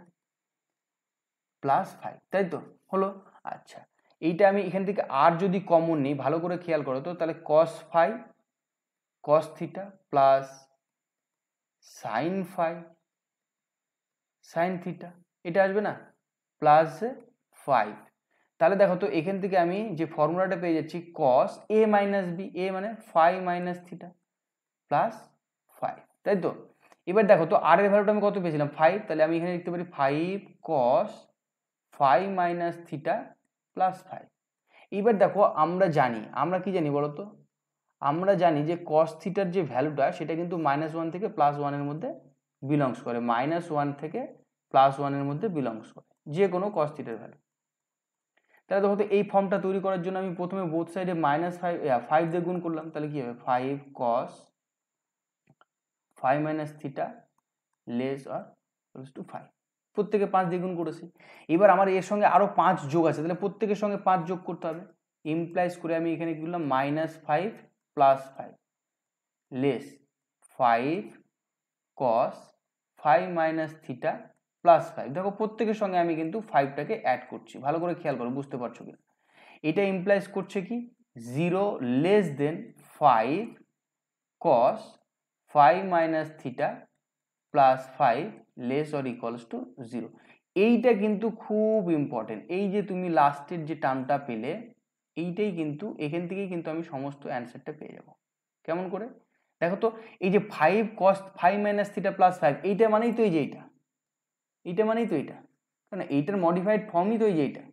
[SPEAKER 1] plus 5, তাই তো হলো। আচ্ছা, এইটা আমি এখান থেকে আর যদি কমন নিই, ভালো করে খেয়াল করো তো, তাহলে cos phi cos theta plus sine phi sine theta, এটা আসবে না, প্লাস 5। তাহলে দেখো তো এখান থেকে আমি যে ফর্মুলাটা পেয়ে যাচ্ছি cos a মাইনাস বি, এ মানে ফাই মাইনাস থিটা প্লাস 5, তাই তো। এবার দেখো তো আর এর ভ্যালুটা আমি কত পেয়েছিলাম 5, তাহলে আমি এখানে লিখতে পারি 5 cos 5 মাইনাস থিটা প্লাস 5। এবার দেখো আমরা কি জানি বলো তো, আমরা জানি যে cos থিটার যে ভ্যালুটা সেটা কিন্তু -1 থেকে +1 এর মধ্যে বিলংস করে, -1 থেকে +1 এর মধ্যে বিলংস করে যে কোনো cos থিটার ভ্যালু। তাহলে দেখো তো এই ফর্মটা তৈরি করার জন্য আমি প্রথমে বোথ সাইডে -5 দিয়ে গুণ করলাম, তাহলে কি হবে 5 cos 5 minus theta less or equals to 5, প্রত্যেকে 5 দিয়ে গুণ করেছি। এবার আমার এর সঙ্গে আরো 5 যোগ আছে, তাহলে প্রত্যেকের সঙ্গে 5 যোগ করতে হবে, ইমপ্লাইজ করে আমি এখানে কি করলাম -5 plus 5 less 5 cos 5 minus theta plus 5। দেখো প্রত্যেকের সঙ্গে আমি কিন্তু 5টাকে অ্যাড করছি, ভালো করে খেয়াল করো, বুঝতে পারছো কিনা। এটা ইমপ্লাইজ করছে কি 0 less then 5 cos 5 minus theta plus 5 less or equals to 0। এইটা কিন্তু খুব ইম্পর্টেন্ট, এই যে তুমি লাস্টের যে টার্মটা পেলে এইটাই কিন্তু এখান থেকেই কিন্তু আমি সমস্ত অ্যান্সারটা পেয়ে যাব। কেমন করে দেখো তো, এই যে 5 cos 5 - θ + 5, এইটা মানেই তো এই যে এইটা মানেই তো এইটা, না এইটার মডিফাইড ফর্মই তো এই যে এইটা।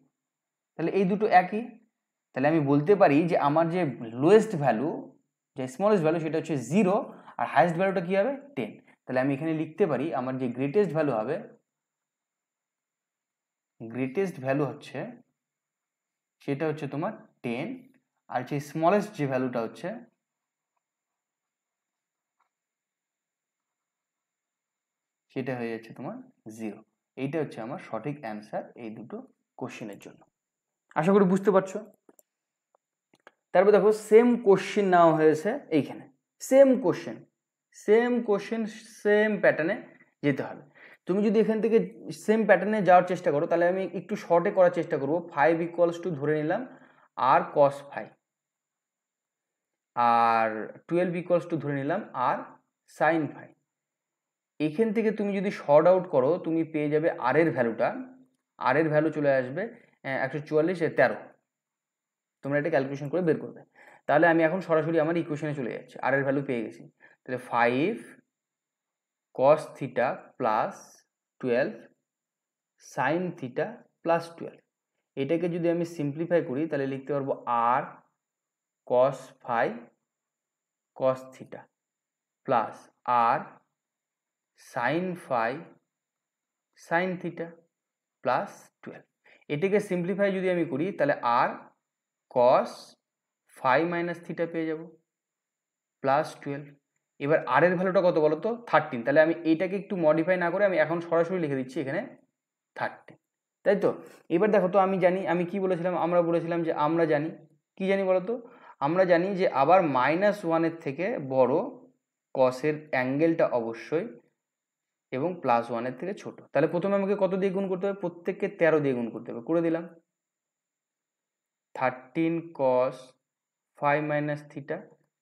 [SPEAKER 1] তাহলে এই দুটো একই, তাহলে আমি বলতে পারি যে আমার যে লোয়েস্ট ভ্যালু, যে স্মলেস্ট ভ্যালু, সেটা হচ্ছে 0, আর হাইয়েস্ট ভ্যালুটা কি হবে 10। তাহলে আমি এখানে লিখতে পারি আমার যে গ্রেটেস্ট ভ্যালু হবে, গ্রেটেস্ট ভ্যালু হচ্ছে সেটা হচ্ছে তোমার 10, আর যে স্মলেস্ট যে ভ্যালুটা হচ্ছে সেটা হয়ে যাচ্ছে তোমার 0। এইটা হচ্ছে আমার সঠিক অ্যান্সার এই দুটো কোশ্চেনের জন্য। আশা করি বুঝতে পারছো। তারপর দেখো সেম কোশ্চেন নেওয়া হয়েছে এইখানে, সেম কোশ্চেন সেম প্যাটার্নে যেতে হবে। তুমি যদি এখান থেকে সেম প্যাটার্নে যাওয়ার চেষ্টা করো, তাহলে আমি একটু শর্টে করার চেষ্টা করবো। 5 = ধরে নিলাম আর cos 5, আর 12 = ধরে নিলাম আর sin 5। এখান থেকে তুমি যদি শর্ট আউট করো, তুমি পেয়ে যাবে আর এর ভ্যালুটা, আর এর ভ্যালু চলে আসবে 144 এর 13। তোমরা এটা ক্যালকুলেশন করে বের করবে। তাহলে আমি এখন সরাসরি আমার ইকুয়েশনে চলে যাচ্ছি, আর এর ভ্যালু পেয়ে গেছি। তাহলে 5 cos θ + 12 sin θ + 12, এটাকে যদি আমি সিম্পলিফাই করি তাহলে লিখতে পারবো আর cos 5 cos θ প্লাস আর sin 5 sin θ প্লাস 12। এটাকে সিম্পলিফাই যদি আমি করি তাহলে আর cos 5 - θ পেয়ে যাব প্লাস 12। এবার আর এর ভ্যালুটা কত বলো তো 13। তাহলে আমি এইটাকে একটু মডিফাই না করে আমি এখন সরাসরি লিখে দিচ্ছি এখানে 13, তাই তো। এবার দেখো তো, আমি জানি, আমি কি বলেছিলাম, আমরা বলেছিলাম যে আমরা জানি, কি জানি বলো তো, আমরা জানি যে আবার -1 থেকে বড় কসের অ্যাঙ্গেলটা অবশ্যই এবং +1 থেকে ছোট। তাহলে প্রথমে আমাকে কত দিয়ে গুণ করতে হবে, প্রত্যেককে 13 দিয়ে গুণ করতে হবে, করে দিলাম। 13 cos 5 - θ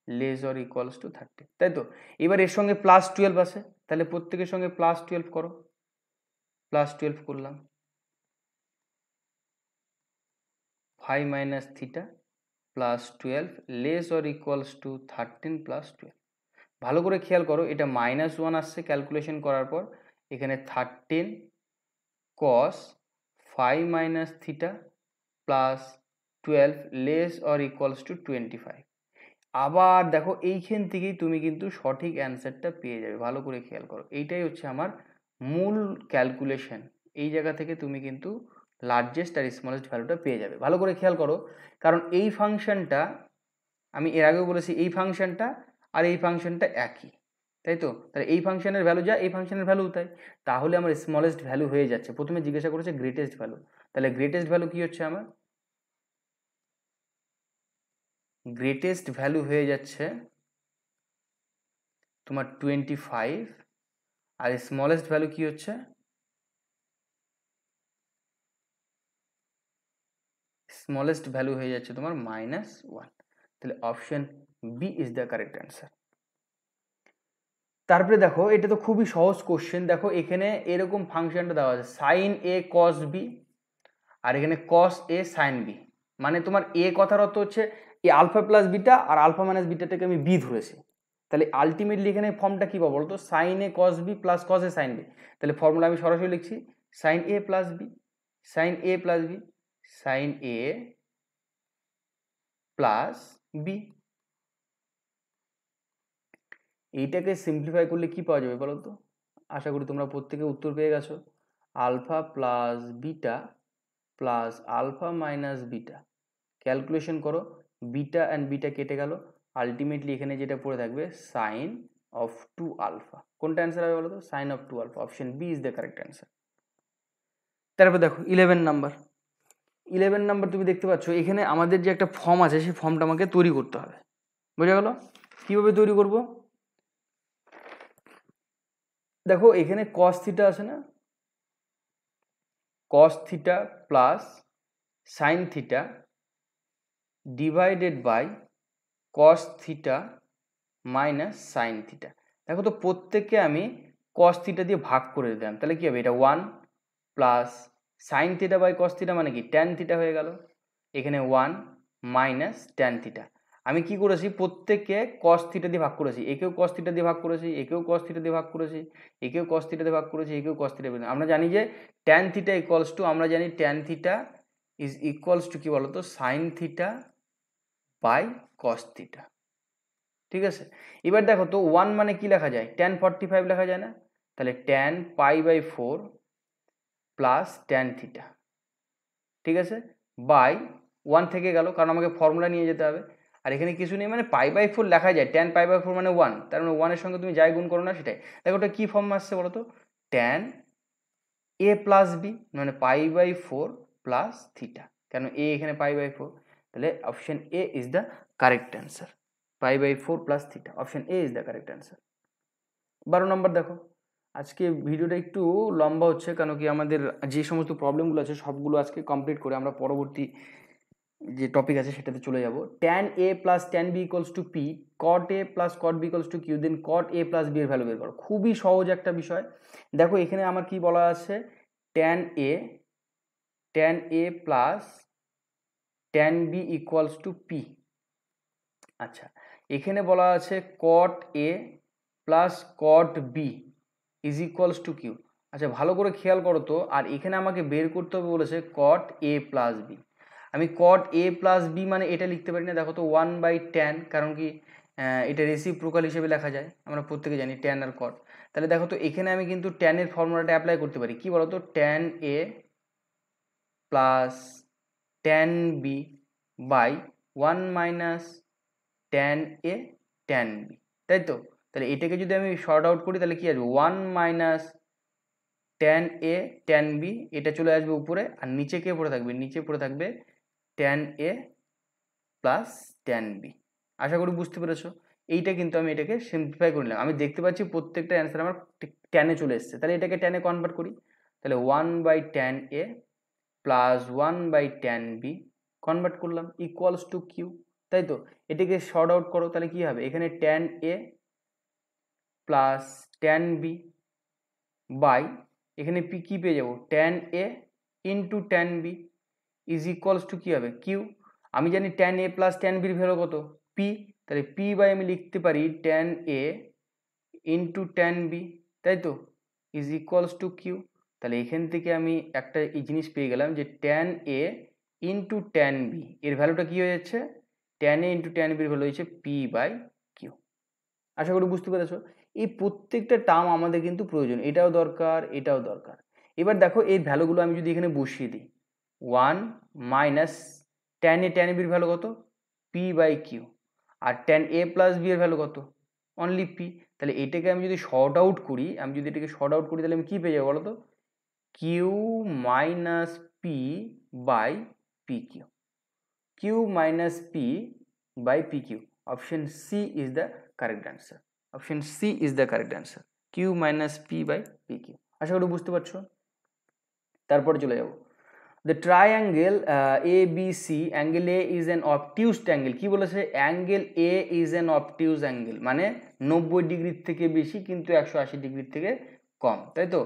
[SPEAKER 1] ≤ 30, তাই তো। এবার এর সঙ্গে +12 আছে, তাহলে প্রত্যেকের সঙ্গে +12 করো, +12 করলাম। 5 - θ +12 ≤ 13 + 12। ভালো করে খেয়াল করো, এটা -1 আসছে ক্যালকুলেশন করার পর, এখানে 13 cos 5 - θ +12 ≤ 25। আবার দেখো এইখান থেকেই তুমি কিন্তু সঠিক অ্যান্সারটা পেয়ে যাবে। ভালো করে খেয়াল করো, এইটাই হচ্ছে আমার মূল ক্যালকুলেশন। এই জায়গা থেকে তুমি কিন্তু লার্জেস্ট আর স্মলেস্ট ভ্যালুটা পেয়ে যাবে। ভালো করে খেয়াল করো, কারণ এই ফাংশনটা, আমি এর আগেও বলেছি, এই ফাংশনটা আর এই ফাংশনটা একই, তাই তো। তাহলে এই ফাংশনের ভ্যালু যা, এই ফাংশনের ভ্যালু তাই। তাহলে আমার স্মলেস্ট ভ্যালু হয়ে যাচ্ছে। প্রথমে জিজ্ঞাসা করেছে গ্রেটেস্ট ভ্যালু, তাহলে গ্রেটেস্ট ভ্যালু কি হচ্ছে আমার, গ্রেটেস্ট ভ্যালু হয়ে যাচ্ছে তোমার 25, আর স্মলেস্ট ভ্যালু কি হচ্ছে, স্মলেস্ট ভ্যালু হয়ে যাচ্ছে তোমার -1। তাহলে option B is the correct answer. তারপরে দেখো, এটা তো খুবই সহজ কোশ্চেন। দেখো এখানে এরকম ফাংশনটা দেওয়া আছে sin a cos b, আর এখানে cos a sin b। মানে তোমার এ কথার অর্থ হচ্ছে এ আলফা প্লাস বিটা, আর আলফা মাইনাস বিটাটাকে আমি বি ধরেছি। তাহলে আলটিমেটলি এখানে ফর্মটা কি পাবো বলতো, sin a cos b plus cos a sin b। তাহলে ফর্মুলা আমি সরাসরি লিখছি sin a plus b, sin a plus b, sin a plus b। এইটাকে সিম্পলিফাই করলে কি পাওয়া যাবে বলো তো, আশা করি তোমরা প্রত্যেকে উত্তর পেয়ে গেছো। Alpha plus beta plus alpha minus beta, calculation করো, বিটা অ্যান্ড বিটা কেটে গেল, আলটিমেটলি এখানে যেটা পড়ে থাকবে সাইন অফ 2 আলফা। কোনটা অ্যান্সার হবে বলো তো, sine of 2 alpha. Option B is the correct answer. তারপর দেখো 11 নাম্বার। 11 নাম্বার তুমি দেখতে পাচ্ছ এখানে আমাদের যে একটা ফর্ম আছে, সেই ফর্মটা আমাকে তৈরি করতে হবে। বোঝা গেল কিভাবে তৈরি করব? দেখো এখানে cos থিটা আছে না, cos theta plus sine theta divided by cos theta minus sine theta. দেখো তো প্রত্যেককে আমি cos থিটা দিয়ে ভাগ করে দিলাম, তাহলে কি হবে, এটা 1 plus sine theta by cos theta মানে কি tan থিটা হয়ে গেল, এখানে 1 মাইনাস ট্যান থিটা। আমি কি করেছি, প্রত্যেককে কস থিটা দিয়ে ভাগ করেছি, একেও কস থিটা দিয়ে ভাগ করেছি, একেও কস থিটা দিয়ে ভাগ করেছি, একেও কস থিটা দিয়ে ভাগ করেছি, একেও কস থিটা। আমরা জানি যে ট্যান থিটা ইকুয়ালস টু, আমরা জানি tan theta is equals to কি বলতো, sine theta by cos theta. ঠিক আছে, এবার দেখো তো 1 মানে কি লেখা যায়, ট্যান 45 লেখা যায় না, তাহলে tan pi by 4 plus tan theta, ঠিক আছে, বাই 1 থেকে গেল, কারণ আমাকে ফর্মুলা নিয়ে যেতে হবে, আর এখানে কিছু নেই, মানে পাই বাই 4 লেখা যায়, ট্যান পাই বাই 4 মানে 1, তার মানে 1 এর সঙ্গে তুমি যাই গুণ করো না সেটাই। দেখো ওটা কি ফর্ম আসছে বলো তো, ট্যান এ প্লাস বি, মানে পাই বাই 4 প্লাস থিটা, কেন এ এখানে পাই বাই 4, তাহলে option A is the correct answer, pi by 4 plus theta, option A is the correct answer. 12 নম্বর দেখো, আজকে ভিডিওটা একটু লম্বা হচ্ছে, কেন কি আমাদের যে সমস্ত প্রবলেমগুলো আছে সবগুলো আজকে কমপ্লিট করে আমরা পরবর্তী যে টপিক আছে সেটাতে চলে যাব। Tan A plus tan B equals to p, cot A plus cot b equals to q, then cot A plus b এর ভ্যালু বের করো। খুবই সহজ একটা বিষয়। দেখো এখানে আমার কি বলা আছে, tan A plus tan B equals to P. আচ্ছা, এখানে বলা আছে cot A plus cot B is equals to Q. আচ্ছা ভালো করে খেয়াল করো তো, আর এখানে আমাকে বের করতে হবে বলেছে কট এ প্লাস বি। আমি কট এ প্লাস বি মানে এটা লিখতে পারি না, দেখো তো 1/tan, কারণ কি এটা রেসিপ্রোকাল হিসেবে লেখা যায়, আমরা প্রত্যেকে জানি ট্যান আর কট। তাহলে দেখো তো এখানে আমি কিন্তু ট্যানের ফর্মুলাটা অ্যাপ্লাই করতে পারি, কি বলতো, tan A plus tan B by 1 minus tan A tan B, তাই তো। তাহলে এটাকে যদি আমি শর্ট আউট করি তাহলে কি আসবে, 1 মাইনাস ট্যান এ ট্যান বি, এটা চলে আসবে উপরে, আর নিচে কে পড়ে থাকবে, নিচে পড়ে থাকবে ট্যান এ প্লাস ট্যান বি। আশা করি বুঝতে পেরেছো। এইটা কিন্তু আমি এটাকে সিম্পলিফাই করে নিলাম, আমি দেখতে পাচ্ছি প্রত্যেকটা অ্যান্সার আমার ট্যানে চলে এসছে, তাহলে এটাকে ট্যানে কনভার্ট করি, তাহলে 1/tan এ প্লাস 1/tan বি কনভার্ট করলাম ইকুয়ালস টু কিউ, তাই তো। এটাকে শর্ট আউট করো, তাহলে কি হবে, এখানে tan A plus tan B by, এখানে পি কি পেয়ে যাবো, tan A into tan B is equals to কী হবে, কিউ। আমি জানি ট্যান এ প্লাস ট্যান বির ভ্যালু কত, পি, তাহলে পি বাই আমি লিখতে পারি ট্যান এ ইন্টু ট্যান বি, তাই তো, ইজ ইকুয়ালস টু কিউ। তাহলে এখান থেকে আমি একটা এই জিনিস পেয়ে গেলাম যে ট্যান এ ইন্টু ট্যান বি এর ভ্যালুটা কী হয়ে যাচ্ছে, ট্যান এ ইন্টু ট্যান বির ভ্যালু হচ্ছে পি বাই কিউ। আশা করি বুঝতে পেরেছো। এই প্রত্যেকটা টার্ম আমাদের কিন্তু প্রয়োজন, এটাও দরকার, এটাও দরকার। এবার দেখো এই ভ্যালুগুলো আমি যদি এখানে বসিয়ে দিই, 1 মাইনাস ট্যান এ ট্যান বির ভ্যালু কত, পি বাই কিউ, আর ট্যান এ প্লাস বি এর ভ্যালু কত, অনলি পি। তাহলে এটাকে আমি যদি শর্ট আউট করি, তাহলে আমি কী পেয়ে যাবো বলো তো, Q minus P by P Q, Q minus P by P Q, option C is the correct answer, option C is the correct answer, Q minus P by P Q. আশা করি বুঝতে পারছো। তারপরে চলে যাব, the triangle A B C, angle A is an obtused angle, কি বলেছে, angle A is an obtuse angle, মানে 90 ডিগ্রির থেকে বেশি কিন্তু 180 ডিগ্রির থেকে কম, তাই তো,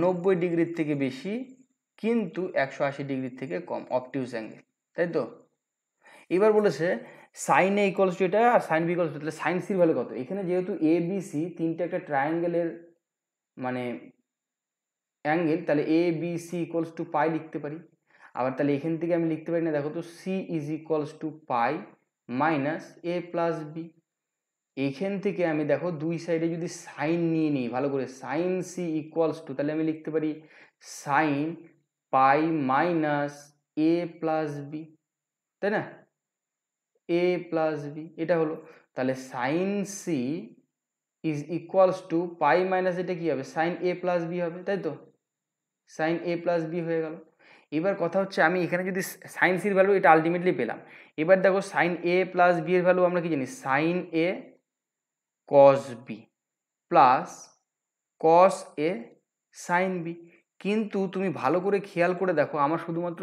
[SPEAKER 1] 90 ডিগ্রির থেকে বেশি কিন্তু 180 ডিগ্রির থেকে কম, অবটিউস অ্যাঙ্গেল, তাই তো। এবার বলেছে সাইন এ ইকুয়ালস টু এটা আর সাইন বি ইকুয়ালস টু, তাহলে সাইন সির ভ্যালু কত, এখানে যেহেতু এ বি সি তিনটে একটা ট্রায়াঙ্গেলের মানে অ্যাঙ্গেল, তাহলে এ বি সি ইকুয়ালস টু পাই লিখতে পারি। আবার তাহলে এখান থেকে আমি লিখতে পারি না, দেখো তো, c is equals to pi minus a plus b. এইখান থেকে আমি দেখো দুই সাইডে যদি সাইন নিয়ে নিই ভালো করে, সাইন সি ইকুয়ালস টু, তাহলে আমি লিখতে পারি sine pi minus a plus b, তাই না, এ প্লাস বি এটা হলো। তাহলে sine c is equals to pi minus এটা কি হবে, সাইন এ প্লাস বি হবে, তাই তো, সাইন এ প্লাস বি হয়ে গেল। এবার কথা হচ্ছে আমি এখানে যদি সাইন সির ভ্যালু এটা আলটিমেটলি পেলাম, এবার দেখো সাইন এ প্লাস বি এর ভ্যালু আমরা কি জানি, sign A cos B plus cos A sine B. কিন্তু তুমি ভালো করে খেয়াল করে দেখো, আমার শুধুমাত্র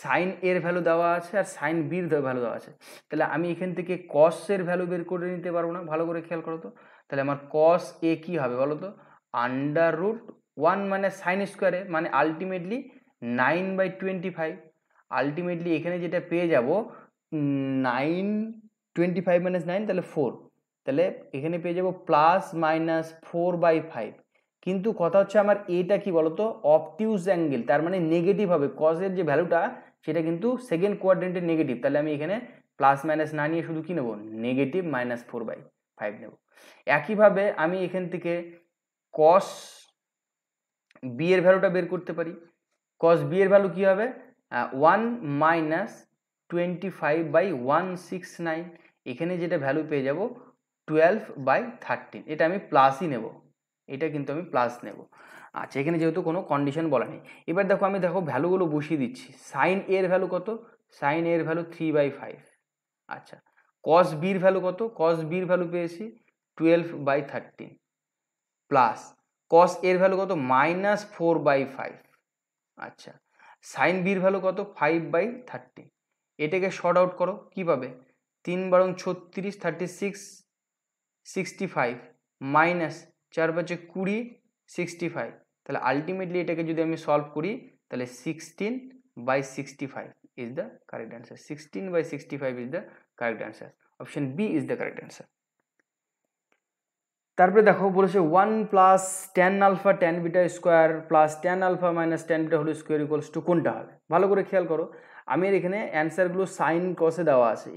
[SPEAKER 1] সাইন এর ভ্যালু দেওয়া আছে আর সাইন বির ভ্যালু দেওয়া আছে, তাহলে আমি এখান থেকে কস এর ভ্যালু বের করে নিতে পারবো না, ভালো করে খেয়াল করো তো। তাহলে আমার কস এ কি হবে বলো তো, √1 মানে সাইন স্কোয়ারে, মানে আলটিমেটলি 9/25, আলটিমেটলি এখানে যেটা পেয়ে যাব 9 25 - 9 তাহলে 4, তাহলে এখানে পেয়ে যাব +-4/5। কিন্তু কথা হচ্ছে আমার এটা কি বলতো অবটিউজ অ্যাঙ্গেল, তার মানে নেগেটিভ হবে, কজের যে ভ্যালুটা সেটা কিন্তু সেকেন্ড কোয়াড্রেন্টের নেগেটিভ, তাহলে আমি এখানে প্লাস মাইনাস না নিয়ে শুধু কি নেব নেগেটিভ -4/5 নেব। একইভাবে আমি এখান থেকে কস বি এর ভ্যালুটা বের করতে পারি। কস বি এর ভ্যালু কি হবে 1 - 25/169, এখানে যেটা ভ্যালু পেয়ে যাব 12/13, এটা আমি প্লাসই নেব, এটা কিন্তু আমি প্লাস নেব। আচ্ছা এখানে যেহেতু কোনো কন্ডিশন বলা নেই, এবার দেখো আমি ভ্যালুগুলো বসিয়ে দিচ্ছি। সাইন এ এর ভ্যালু কত, সাইন এর ভ্যালু 3/5। আচ্ছা কস বির ভ্যালু কত, কস বির ভ্যালু পেয়েছি 12/13 প্লাস কস এর ভ্যালু কত -4/5। আচ্ছা সাইন বির ভ্যালু কত 5/13, এটাকে শর্ট আউট করো কি পাবে 3 বারং 36 36 65 মাইনাস 4 5 20 65, তাহলে আলটিমেটলি এটাকে যদি আমি সলভ করি তাহলে 16/65 is the correct answer. 16/65 is the correct answer, option B is the correct answer. তারপরে দেখো বলেছে 1 + tan alpha tan beta square plus tan alpha minus tan beta whole square equals to কোনটা হবে। ভালো করে খেয়াল করো, আমি এখানে অ্যান্সারগুলো সাইন কসে দেওয়া আছে,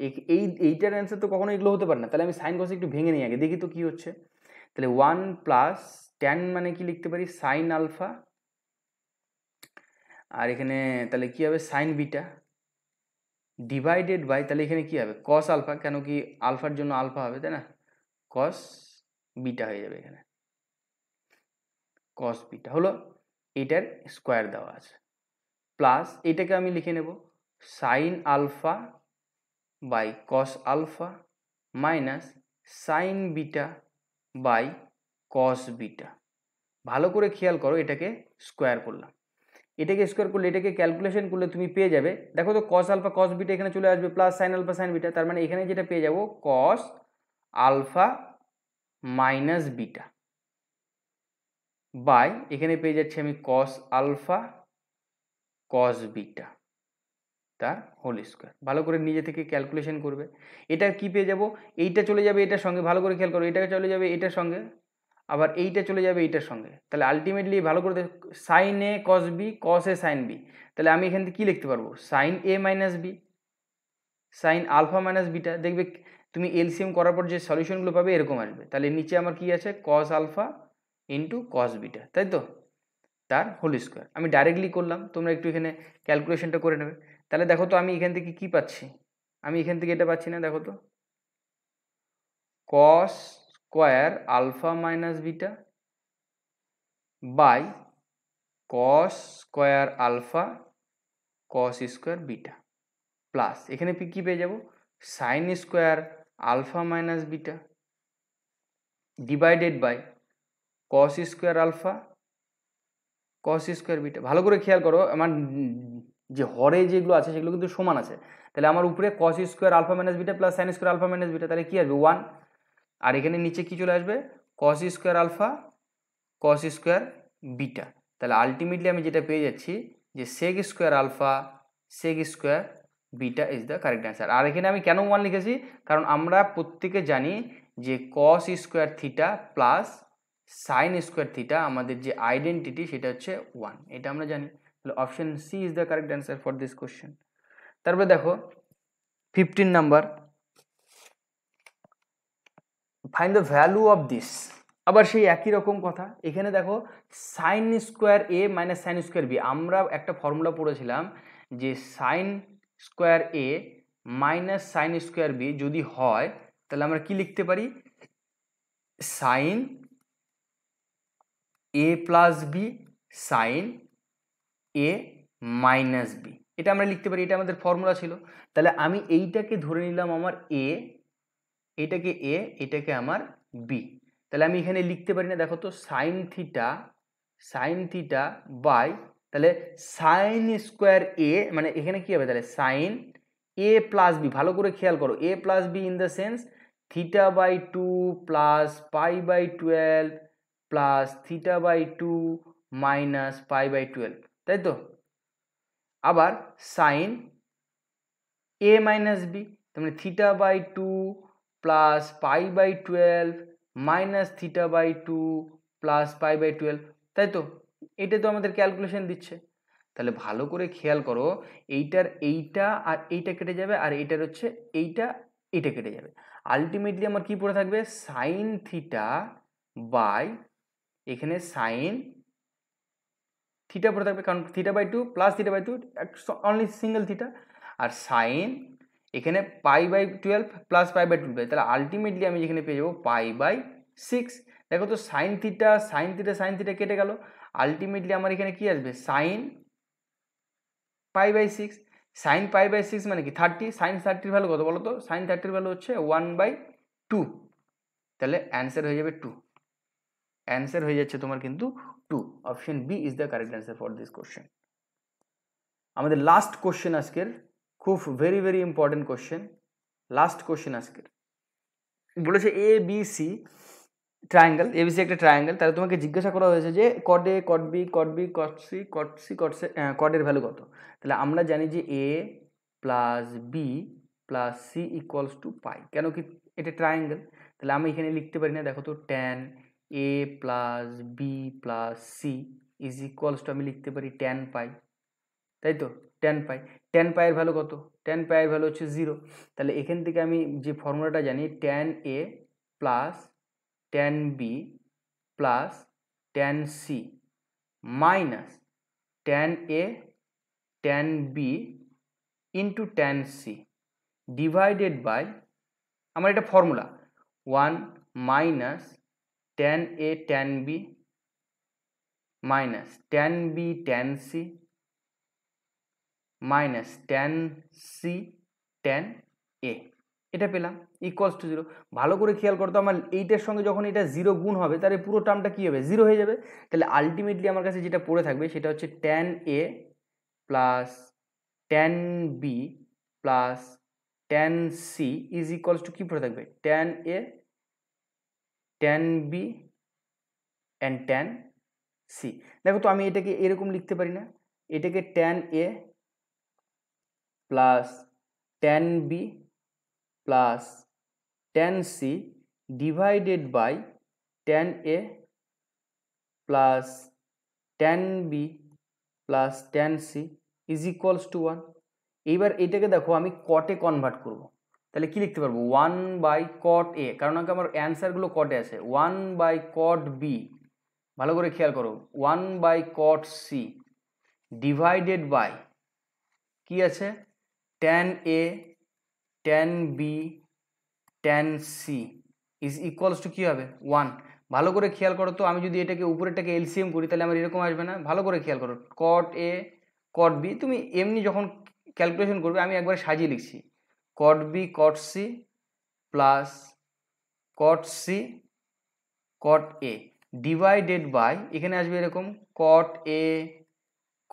[SPEAKER 1] এইটার অ্যান্সার তো কখনো এগুলো হতে পারে না, তাহলে আমি সাইন কসে একটু ভেঙে নিই আগে, দেখি তো কি হচ্ছে। তাহলে 1 + tan মানে কি লিখতে পারি সাইন আলফা, আর এখানে তাহলে কি হবে সাইন বিটা ডিভাইডেড বাই, তাহলে এখানে কি হবে কস আলফা, কেন কি আলফার জন্য আলফা হবে তাই না, কস বিটা হয়ে যাবে এখানে, কস বিটা হলো এটার স্কোয়ার দেওয়া আছে, প্লাস এটাকে আমি লিখে নেব sine alpha by cos alpha minus sine beta by cos beta. ভালো করে খেয়াল করো, এটাকে স্কোয়ার করলাম, এটাকে স্কোয়ার করলে এটাকে ক্যালকুলেশন করলে তুমি পেয়ে যাবে, দেখো তো কস আলফা কস বিটা এখানে চলে আসবে plus sine alpha sine beta, তার মানে এখানে যেটা পেয়ে যাব cos alpha minus beta by এখানে পেয়ে যাচ্ছি আমি কস আলফা কস বিটা তার হোল স্কোয়ার। ভালো করে নিজে থেকে ক্যালকুলেশন করবে, এটা কি পেয়ে যাব এইটা চলে যাবে এটার সঙ্গে, ভালো করে খেয়াল করো এটা চলে যাবে এটার সঙ্গে, আবার এইটা চলে যাবে এইটার সঙ্গে, তাহলে আলটিমেটলি ভালো করে sine A cos B cos A sine B, তাহলে আমি এখান থেকে কী লিখতে পারবো sine A minus B sine alpha minus beta, দেখবে তুমি এলসিএম করার পর যে সলিউশনগুলো পাবে এরকম আসবে, তাহলে নিচে আমার কি আছে cos alpha into cos beta, তাই তো তার হোল স্কোয়ার। আমি ডাইরেক্টলি করলাম, তোমরা একটু এখানে ক্যালকুলেশনটা করে নেবে। তাহলে দেখো তো আমি এখান থেকে কি পাচ্ছি, আমি এখান থেকে এটা পাচ্ছি না, দেখো তো cos square alpha minus beta by cos square alpha cos square beta plus এখানে কি পেয়ে যাব sine square alpha minus beta divided by cos square alpha cos square beta. ভালো করে খেয়াল করো, আমার যে হরে যেগুলো আছে সেগুলো কিন্তু সমান আছে, তাহলে আমার উপরে cos square alpha minus beta plus sine square alpha minus beta, তাহলে কি আসবে 1, আর এখানে নিচে কি চলে আসবে cos square alpha cos square beta, তাহলে আলটিমেটলি আমি যেটা পেয়ে যাচ্ছি যে sec square alpha sec square beta is the correct answer. আর এখানে আমি কেন 1 লিখেছি, কারণ আমরা প্রত্যেকে জানি যে কস square theta plus sine square theta আমাদের যে আইডেন্টিটি সেটা হচ্ছে 1, এটা আমরা জানি, তাহলে option C is the correct answer for this question. তারপরে দেখো 15 number, find the value of this. আবার সেই একই রকম কথা, এখানে দেখো sine square A minus sine square B, আমরা একটা ফর্মুলা পড়েছিলাম যে sine square A minus sine square B যদি হয় তাহলে আমরা কি লিখতে পারি sine A plus B sine A minus B, এটা আমরা লিখতে পারি, এটা আমাদের ফর্মুলা ছিল। তাহলে আমি এইটাকে ধরে নিলাম আমার এ, এটাকে এ, এটাকে আমার বি, তাহলে আমি এখানে লিখতে পারি না, দেখো তো সাইন থিটা বাই তাহলে সাইন স্কোয়ার এ, মানে এখানে কি হবে তাহলে সাইন এ প্লাস বি, ভালো করে খেয়াল করো A plus B in the sense θ/2 plus π/12 plus θ/2 minus π/12, তাই তো। আবার সাইন এ মাইনাস বি, তার মানে theta by two plus pi by 12 minus theta by two plus pi by 12, তাই তো? এটা তো আমাদের ক্যালকুলেশন দিচ্ছে। তাহলে ভালো করে খেয়াল করো, এইটার এইটা আর এইটা কেটে যাবে, আর এইটার হচ্ছে এইটা কেটে যাবে। আলটিমেটলি আমার কি পড়ে থাকবে, সাইন থিটা বাই, এখানে সাইন থিটা পড়ে থাকবে, কারণ theta by two plus theta by two only single theta, আর সাইন এখানে pi by 12 plus pi by 12, তাহলে আলটিমেটলি আমি যেখানে পেয়ে যাবো পাই বাই 6। দেখো তো sine theta sine theta sine theta কেটে গেল, আলটিমেটলি আমার এখানে কি আসবে, sine pi by 6। Sine pi by 6 মানে কি 30, সাইন 30 ভ্যালু কত বলো তো, সাইন 30 ভ্যালু হচ্ছে 1/2, তাহলে অ্যান্সার হয়ে যাবে 2, অ্যান্সার হয়ে যাচ্ছে তোমার কিন্তু 2। Option B is the correct answer for this question. আমাদের লাস্ট কোশ্চেন আজকের, খুব very very important question, last question আজকের বলেছে A B C triangle, ABC একটা ট্রায়াঙ্গেল, তাহলে তোমাকে জিজ্ঞাসা করা হয়েছে যে cot A cot B cot B cot C cot C কটের ভ্যালু কত। তাহলে আমরা জানি যে A plus B plus C equals to pi, কেন কি এটা ট্রায়াঙ্গেল, তাহলে আমি এখানে লিখতে পারি না, দেখো তো tan A plus B plus C is equals to আমি লিখতে পারি ট্যান পাই, তাই তো? ট্যান পাই, ট্যান পাইয়ের ভ্যালু কত, ট্যান পাইয়ের ভ্যালু হচ্ছে 0। তাহলে এখান থেকে আমি যে ফর্মুলাটা জানি, tan A plus tan B plus tan C minus tan A tan B into tan C divided by, আমার এটা formula 1 minus tan A tan B minus tan B tan C minus tan C tan A, এটা পেলাম equals to 0। ভালো করে খেয়াল করতো, আমার এইটার সঙ্গে যখন এটা 0 গুণ হবে তাহলে পুরো টার্মটা কী হবে, 0 হয়ে যাবে। তাহলে আলটিমেটলি আমার কাছে যেটা পড়ে থাকবে সেটা হচ্ছে tan A plus tan B plus tan C is equals to কী পড়ে থাকবে, tan A tan B and tan C. দেখো তো আমি এটাকে এরকম লিখতে পারি না, এটাকে tan A plus tan B plus tan C divided by tan A plus tan B plus tan C is equals to 1। এইবার এটাকে দেখো আমি কটে কনভার্ট করব, তাহলে কি লিখতে পারবো, 1/cot এ, কারণ আমার অ্যান্সারগুলো কটে আছে, 1/cot বি, ভালো করে খেয়াল করো 1/cot সি ডিভাইডেড বাই কি আছে, tan A tan B tan C is equals to কী হবে 1। ভালো করে খেয়াল করো তো, আমি যদি এটাকে উপরেরটাকে এলসিএম করি তাহলে আমার এরকম আসবে না, ভালো করে খেয়াল করো, কট এ কট বি, তুমি এমনি যখন ক্যালকুলেশন করবে আমি একবার সাজিয়ে লিখছি, cot B cot C plus cot C cot A divided by, এখানে আসবে এরকম cot A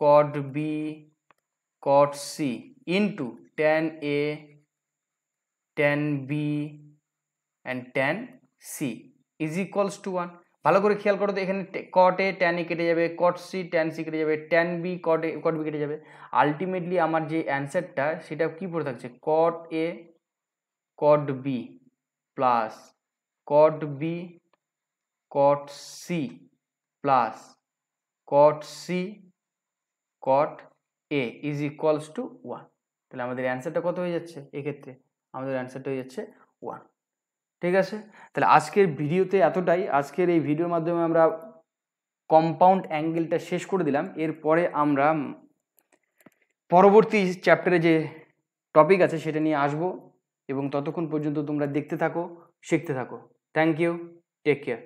[SPEAKER 1] cot B cot C into tan A tan B and tan C is equals to 1। ভালো করে খেয়াল করো তো, এখানে কট এ ট্যান এ কেটে যাবে, কট সি ট্যান সি কেটে যাবে, ট্যান বি কট বি কেটে যাবে, আলটিমেটলি আমার যে অ্যান্সারটা সেটা কি পড়ে থাকছে, cot A cot B plus cot B cot C plus cot C cot A is equals to 1। তাহলে আমাদের অ্যান্সারটা কত হয়ে যাচ্ছে, এক্ষেত্রে আমাদের অ্যান্সারটা হয়ে যাচ্ছে 1। ঠিক আছে, তাহলে আজকের ভিডিওতে এতটাই। আজকের এই ভিডিওর মাধ্যমে আমরা কম্পাউন্ড অ্যাঙ্গেলটা শেষ করে দিলাম। এরপরে আমরা পরবর্তী চ্যাপ্টারে যে টপিক আছে সেটা নিয়ে আসবো, এবং ততক্ষণ পর্যন্ত তোমরা দেখতে থাকো, শিখতে থাকো। Thank you, take care.